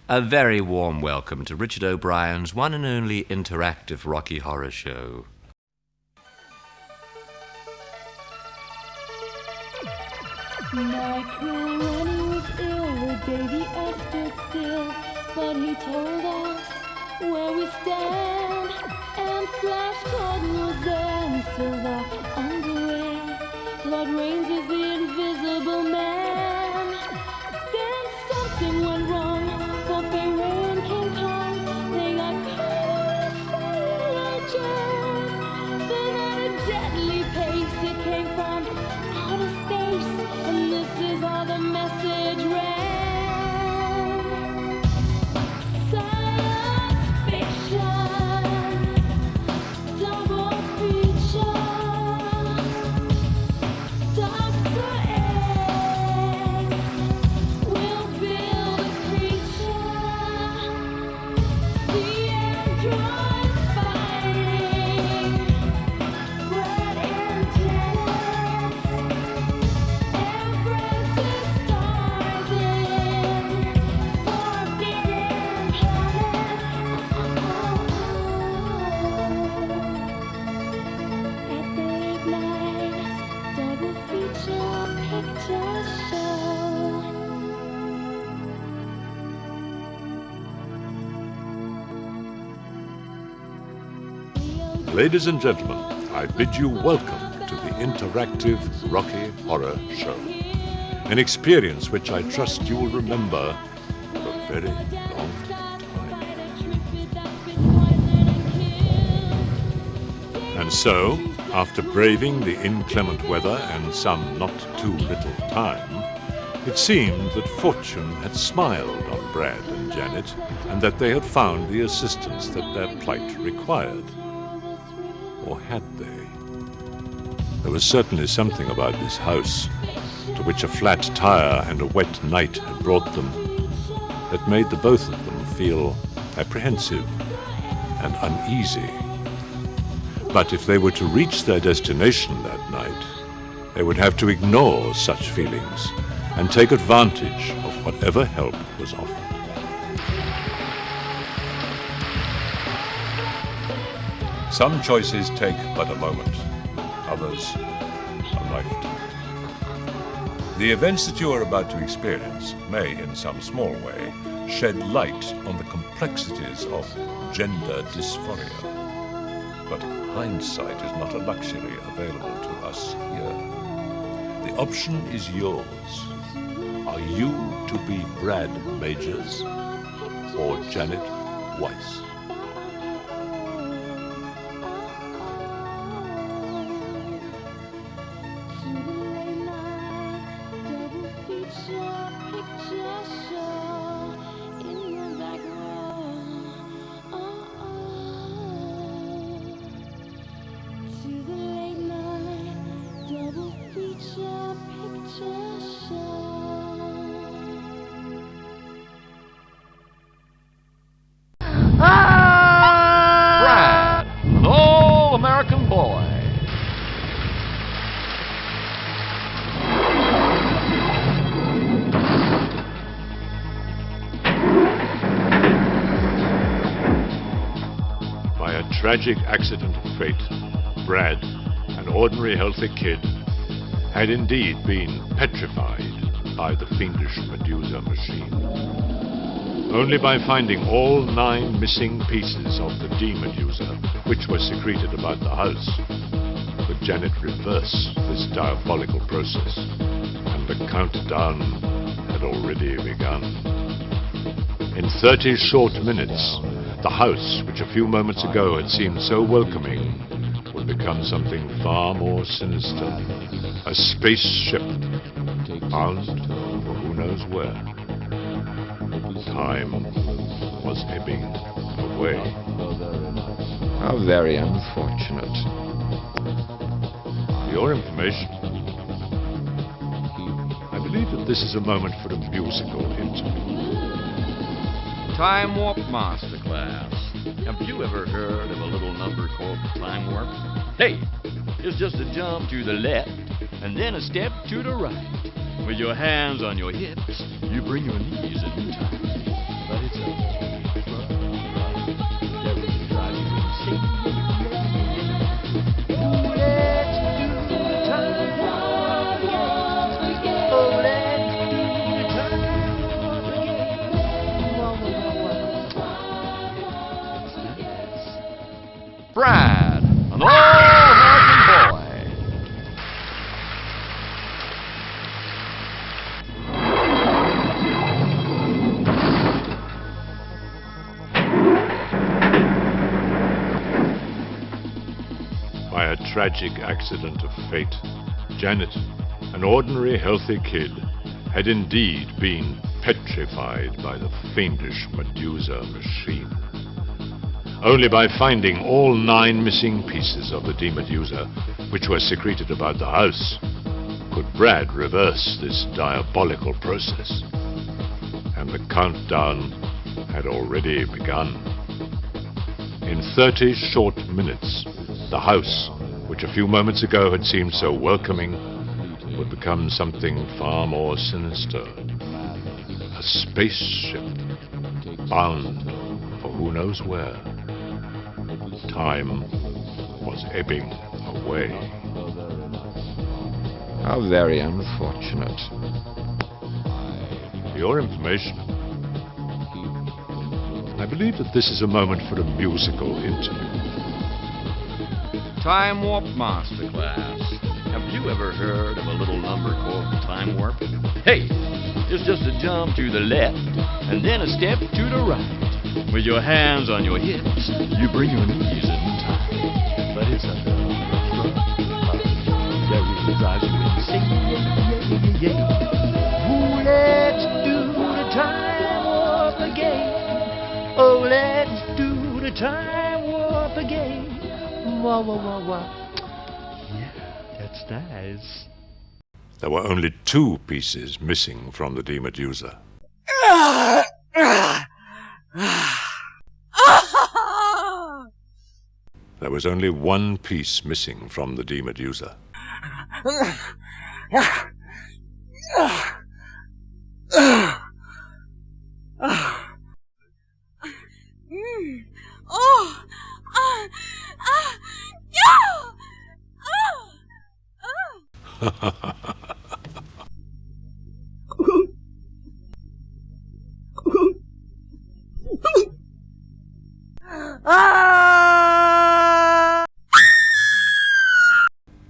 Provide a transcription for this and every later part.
A very warm welcome to Richard O'Brien's one and only interactive Rocky Horror Show. Macaroni was ill, the baby S stood still, but he told us where we stand. And Flash Gordon was there in silver underwear. Lord Raines is the invisible man. Then something went wrong, for Fay Ray and King Kong, they got caught in a cellular jam. Then at a deadly pace, it came from outer space, and this is how the message ran. Science fiction, double feature, Dr. X will build a creature, the androids fighting, Brad and Janice, embraces stars in forbidden planets. At the late night double feature picture show. Ladies and gentlemen, I bid you welcome to the interactive Rocky Horror Show. An experience which I trust you will remember for a very long time. And so, after braving the inclement weather and some not too little time, it seemed that fortune had smiled on Brad and Janet, and that they had found the assistance that their plight required. Or had they? There was certainly something about this house, to which a flat tire and a wet night had brought them, that made the both of them feel apprehensive and uneasy. But if they were to reach their destination that night, they would have to ignore such feelings and take advantage of whatever help was offered. Some choices take but a moment, others a lifetime. The events that you are about to experience may, in some small way, shed light on the complexities of gender dysphoria. But hindsight is not a luxury available to us here. The option is yours. Are you to be Brad Majors or Janet Weiss? Brad, an all-American boy. By a tragic accident of fate, Brad, an ordinary healthy kid, had indeed been petrified by the fiendish Medusa machine. Only by finding all 9 missing pieces of the D-Medusa, which were secreted about the house, could Janet reverse this diabolical process, and the countdown had already begun. In 30 short minutes, the house, which a few moments ago had seemed so welcoming, would become something far more sinister. A spaceship bound for who knows where. Time was ebbing away. How very unfortunate. For your information, I believe that this is a moment for a musical interlude. Time Warp Masterclass. Have you ever heard of a little number called Time Warp? Hey, it's just a jump to the left and then a step to the right. With your hands on your hips, you bring your knees in tight. but it's a that really drives you insane. Ooh, let's do the time warp again. Oh, let's do the time warp again. Wah, wah, wah, wah. Brad, an all-American boy. By a tragic accident of fate, Janet, an ordinary healthy kid, had indeed been petrified by the fiendish Medusa machine. Only by finding all 9 missing pieces of the D-Medusa, which were secreted about the house, could Brad reverse this diabolical process. And the countdown had already begun. In 30 short minutes, the house, which a few moments ago had seemed so welcoming, would become something far more sinister. A spaceship, bound for who knows where. Time was ebbing away. How very unfortunate. For your information, I believe that this is a moment for a musical interlude. Time Warp Masterclass. Have you ever heard of a little number called Time Warp? Hey, it's just a jump to the left and then a step to the right. With your hands on your hips, you bring your knees in time. But it's a that really drives you insane. Ooh, let's do the time warp again. Oh, let's do the time warp again. Wah, wah, wah, wah. Yeah, that's nice. There were only 2 pieces missing from the D-Medusa. There was only 1 piece missing from the D-Medusa.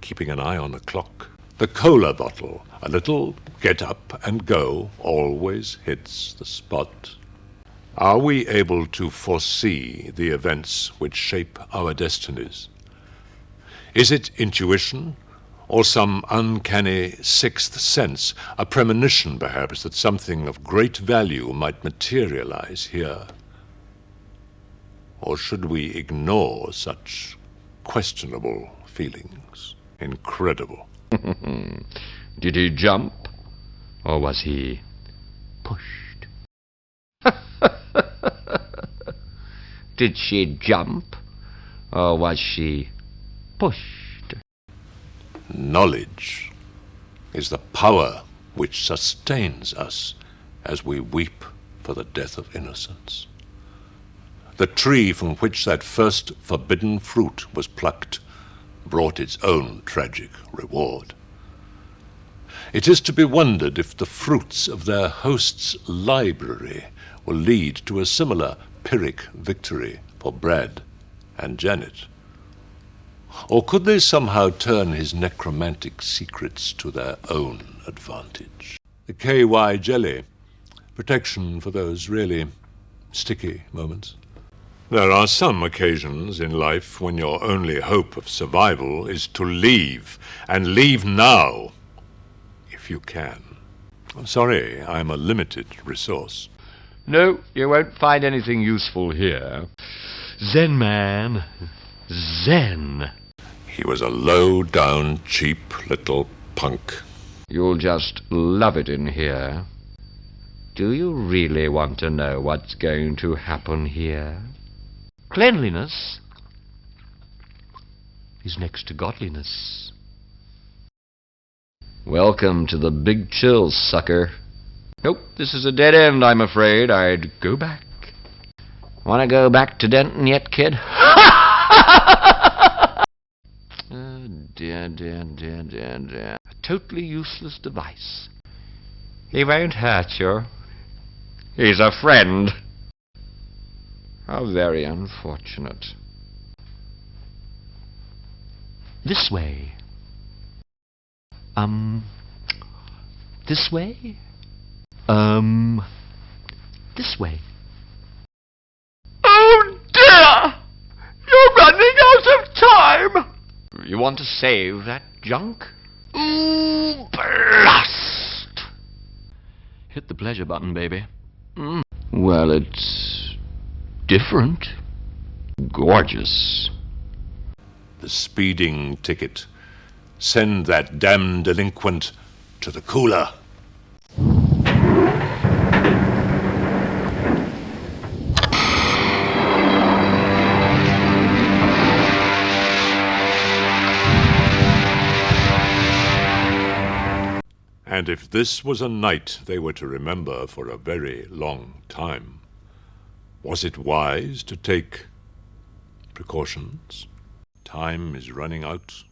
Keeping an eye on the clock, the cola bottle, a little get up and go, always hits the spot. Are we able to foresee the events which shape our destinies? Is it intuition, or some uncanny sixth sense, a premonition perhaps that something of great value might materialize here? Or should we ignore such questionable feelings? Incredible. Did he jump, or was he pushed? Did she jump, or was she pushed? Knowledge is the power which sustains us as we weep for the death of innocence. The tree from which that first forbidden fruit was plucked brought its own tragic reward. It is to be wondered if the fruits of their host's library will lead to a similar Pyrrhic victory for Brad and Janet. Or could they somehow turn his necromantic secrets to their own advantage? The KY jelly, protection for those really sticky moments. There are some occasions in life when your only hope of survival is to leave, and leave now, if you can. I'm sorry, I'm a limited resource. No, you won't find anything useful here. Zen man. Zen. He was a low-down, cheap little punk. You'll just love it in here. Do you really want to know what's going to happen here? Cleanliness is next to godliness. Welcome to the Big Chill, sucker. Nope, this is a dead end, I'm afraid. I'd go back. Want to go back to Denton yet, kid? Dear. A totally useless device. He won't hurt you. He's a friend. How very unfortunate. This way. This way? This way. Oh dear! You're running out of time! You want to save that junk? Ooh, blast! Hit the pleasure button, baby. Well, it's different. Gorgeous. The speeding ticket. Send that damned delinquent to the cooler. And if this was a night they were to remember for a very long time, was it wise to take precautions? Time is running out.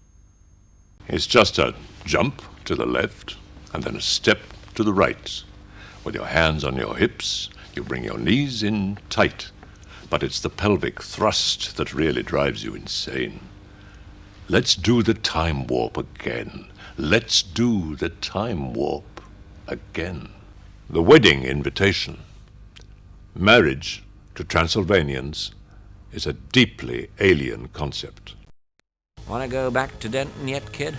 It's just a jump to the left and then a step to the right. With your hands on your hips, you bring your knees in tight. But it's the pelvic thrust that really drives you insane. Let's do the time warp again. Let's do the time warp again. The wedding invitation. Marriage to Transylvanians is a deeply alien concept. Want to go back to Denton yet, kid?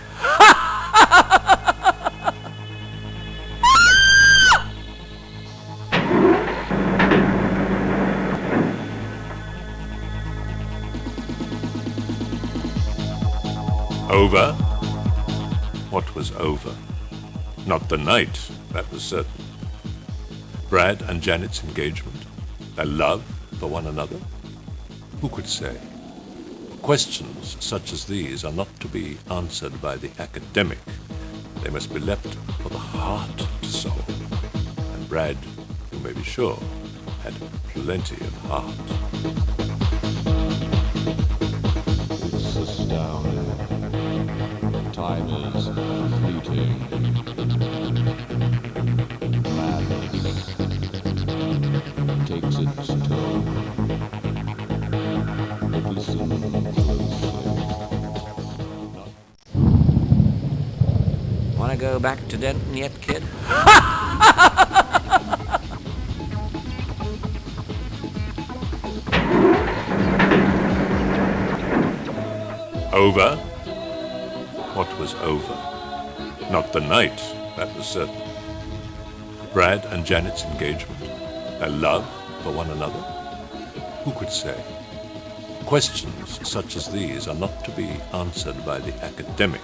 Over? What was over? Not the night, that was certain. Brad and Janet's engagement, their love for one another? Who could say? Questions such as these are not to be answered by the academic. They must be left for the heart to solve. And Brad, you may be sure, had plenty of heart. It's astounding. Time is fleeting. Madness takes its toll. But listen closely. Want to go back to Denton yet, kid? Over? What was over? Not the night, that was certain. Brad and Janet's engagement, their love for one another? Who could say? Questions such as these are not to be answered by the academic.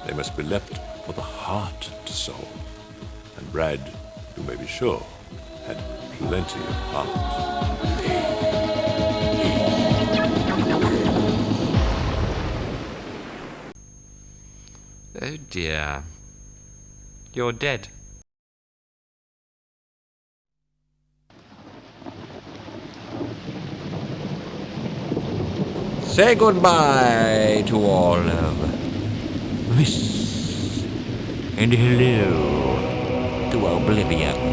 They must be left for the heart to solve. And Brad, you may be sure, had plenty of heart. Oh dear. You're dead. Say goodbye to all of this and hello to oblivion.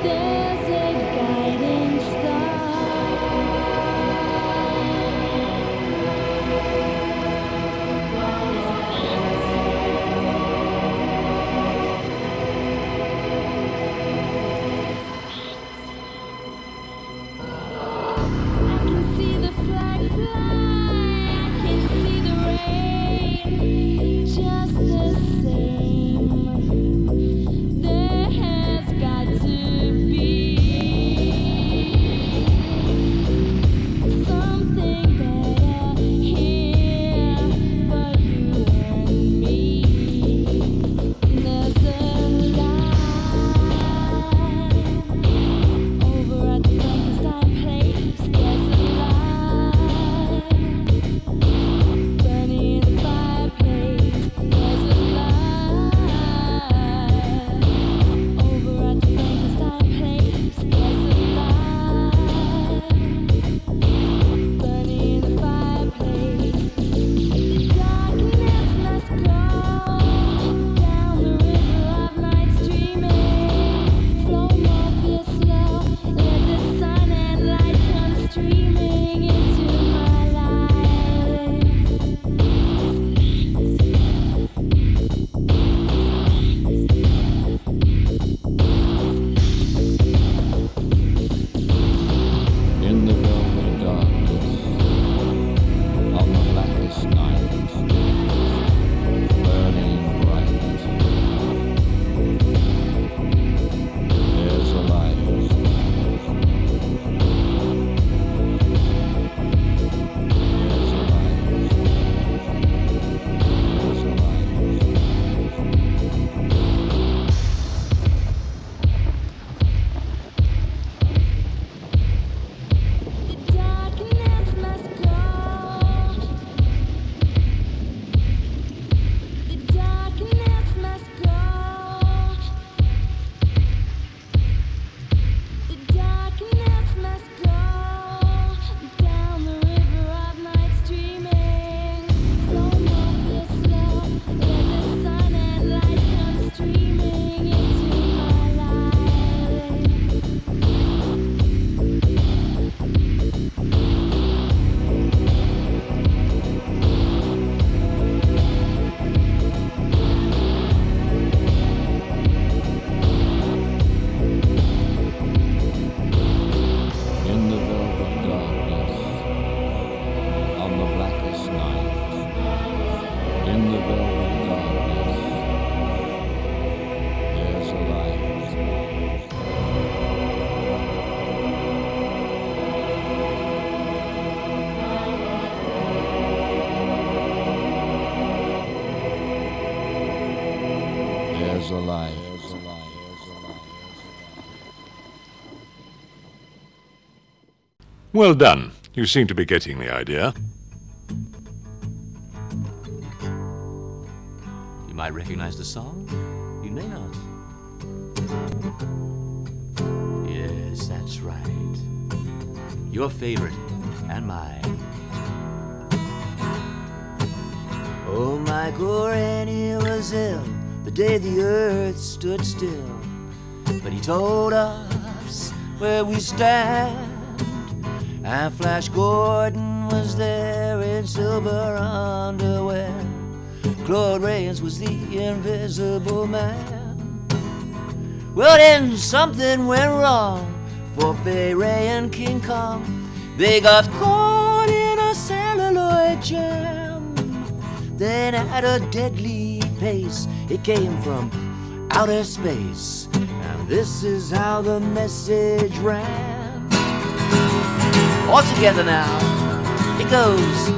There's a guiding star. There's a light. Well done. You seem to be getting the idea. You might recognize the song. You may not. Yes, that's right. Your favorite and mine. Oh, Michael Rennie was ill the day the earth stood still, but he told us where we stand. And Flash Gordon was there in silver underwear. Claude Rains was the invisible man. Well, then something went wrong for Fay Ray and King Kong. They got caught in a celluloid jam. Then at a deadly pace, it came from outer space. And this is how the message ran. All together now, it goes.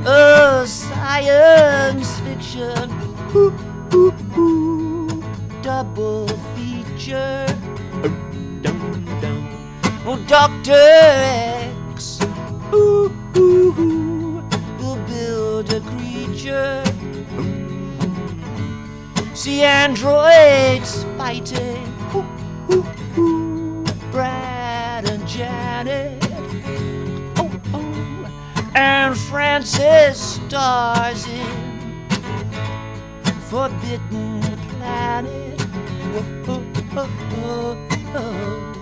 Oh, science fiction, ooh, ooh, ooh, double feature. Oh, Dr. X, ooh, ooh, ooh, will build a creature. See androids fighting, ooh, ooh, ooh, Brad and Janet. And Francis stars in Forbidden Planet. Oh, oh, oh, oh.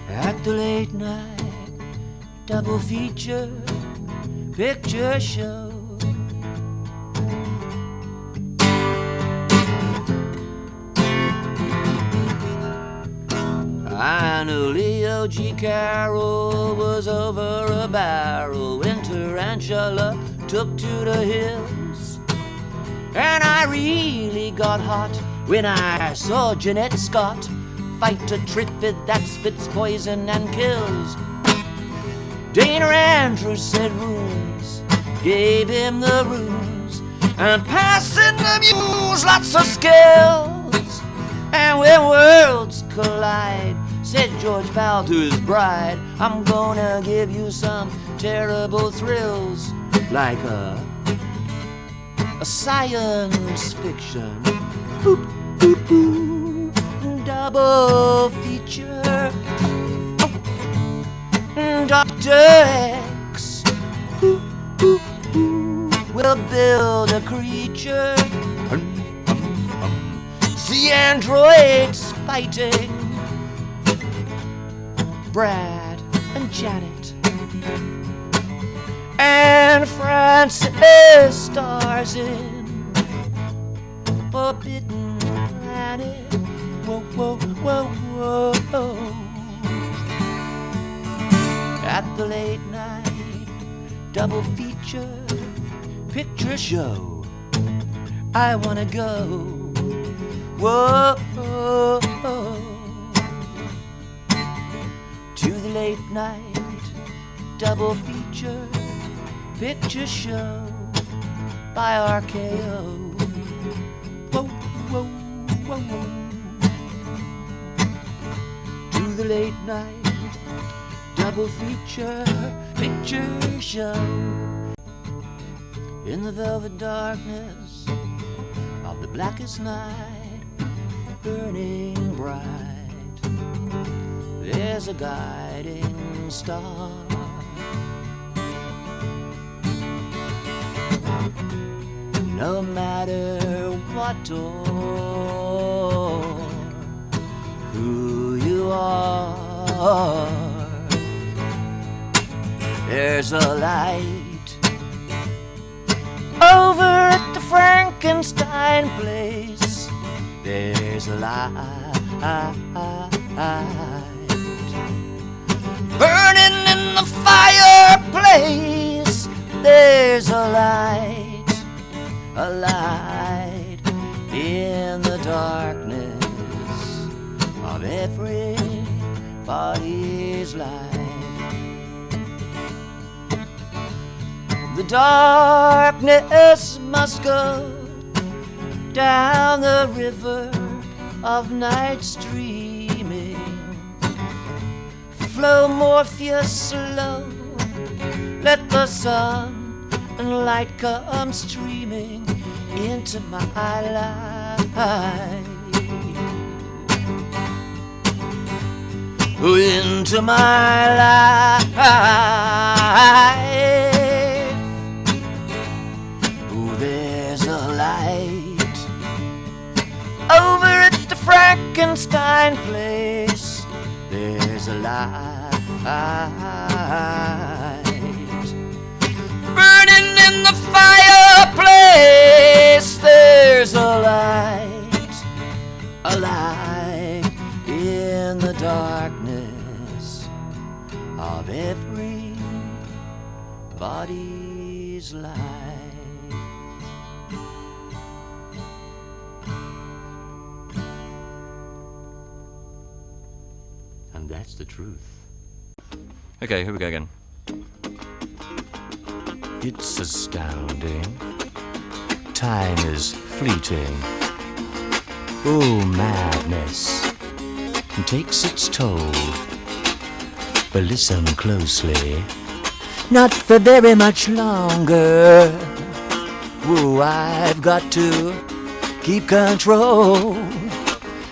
At the late night double feature picture show. I knew Leo G. Carroll was over a barrel when Tarantula took to the hills. And I really got hot when I saw Jeanette Scott fight a Trifid that spits poison and kills. Dana Andrews said runes, gave him the runes, and passing the muse, lots of skills. And when worlds collide, said George Powell to his bride, I'm gonna give you some terrible thrills, like a science fiction boop, boop, boop, double feature. Dr. X will build a creature. See androids fighting, Brad and Janet, and Francis stars in Forbidden Planet. Whoa, whoa, whoa, whoa. At the late night double feature picture show, I wanna go. Whoa, whoa, whoa. To the late night double feature picture show by RKO. Whoa, whoa, whoa, whoa. To the late night double feature picture show. In the velvet darkness of the blackest night, burning bright, there's a guiding star. No matter what or who you are, there's a light over at the Frankenstein place. There's a light burning in the fireplace. There's a light in the darkness of everybody's life. The darkness must go down the river of night streaming. Flow Morpheus slow, let the sun and light come streaming into my life. Into my life. Oh, there's a light over at the Frankenstein place. There's a light burning in the fireplace. There's a light in the darkness of everybody's life. And that's the truth. Okay, here we go again. It's astounding. Time is fleeting. Oh, madness takes its toll. But listen closely. Not for very much longer. Oh, I've got to keep control.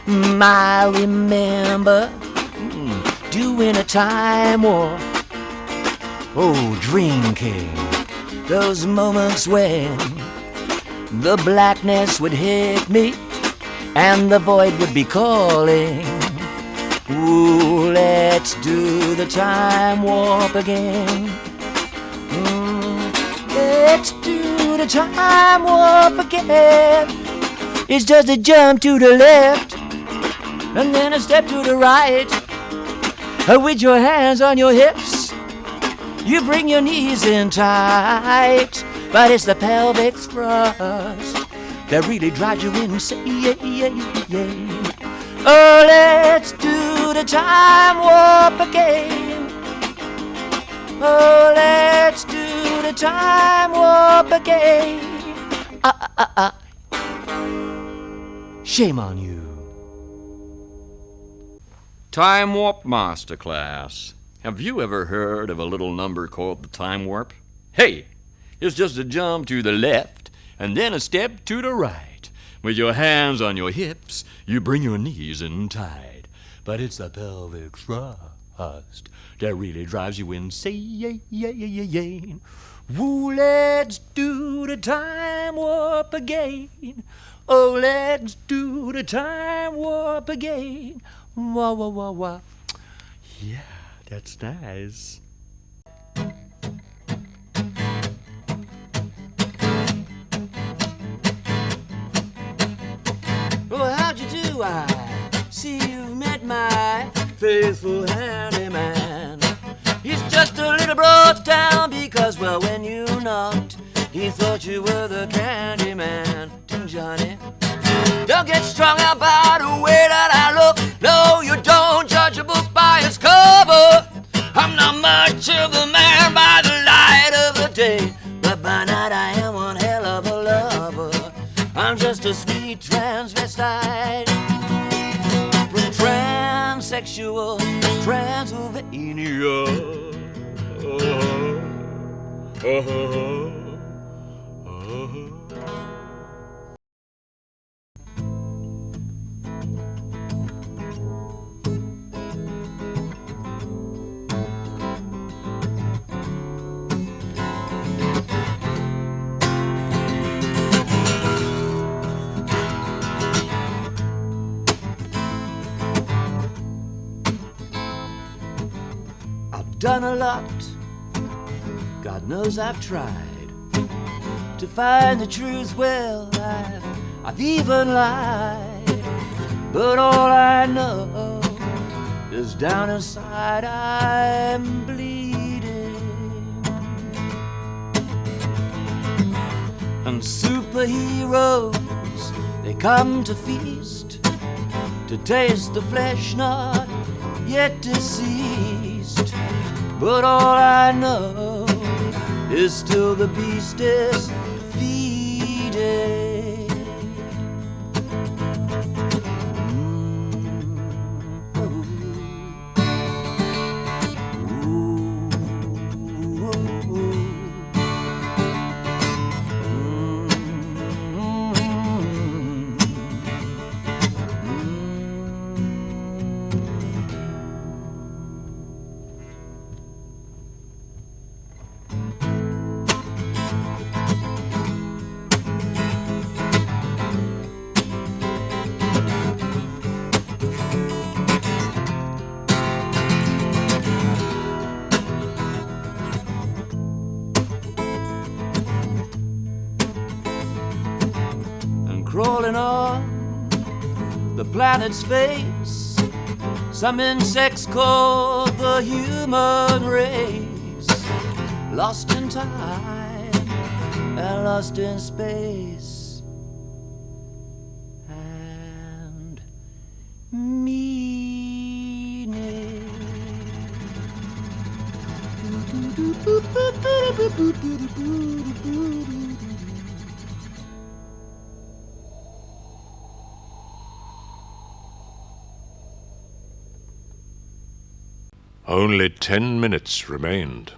I remember doing a time warp. Oh, drinking those moments when the blackness would hit me and the void would be calling. Ooh, let's do the time warp again. Let's do the time warp again. It's just a jump to the left and then a step to the right. With your hands on your hips, you bring your knees in tight. But it's the pelvic thrust that really drives you insane. Oh, let's do the time warp again. Oh, let's do the time warp again. Shame on you. Time Warp Masterclass. Have you ever heard of a little number called the Time Warp? Hey, it's just a jump to the left and then a step to the right. With your hands on your hips, you bring your knees in tight. But it's the pelvic thrust that really drives you insane. Woo, let's do the time warp again. Oh, let's do the time warp again. Wah, wah, wah, wah. Yeah, that's nice. Well, how'd you do? I see you've met my faithful handyman. He's just a little brought down because, well, when you knocked, he thought you were the candy man. Johnny, don't get strung out by the way that I look. No, you don't judge a book by its cover. I'm not much of a man by the light of the day, but by night I am one hell of a lover. I'm just a sweet transvestite from transsexual Transylvania. Done a lot, God knows I've tried to find the truth. Well, I've even lied, but all I know is down inside I'm bleeding. And superheroes, they come to feast, to taste the flesh not yet deceased. But all I know is still the beast is feeding. crawling on the planet's face. Some insects called the human race, lost in time and lost in space. And meaning. Only 10 minutes remained.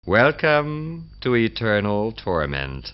Welcome to eternal torment.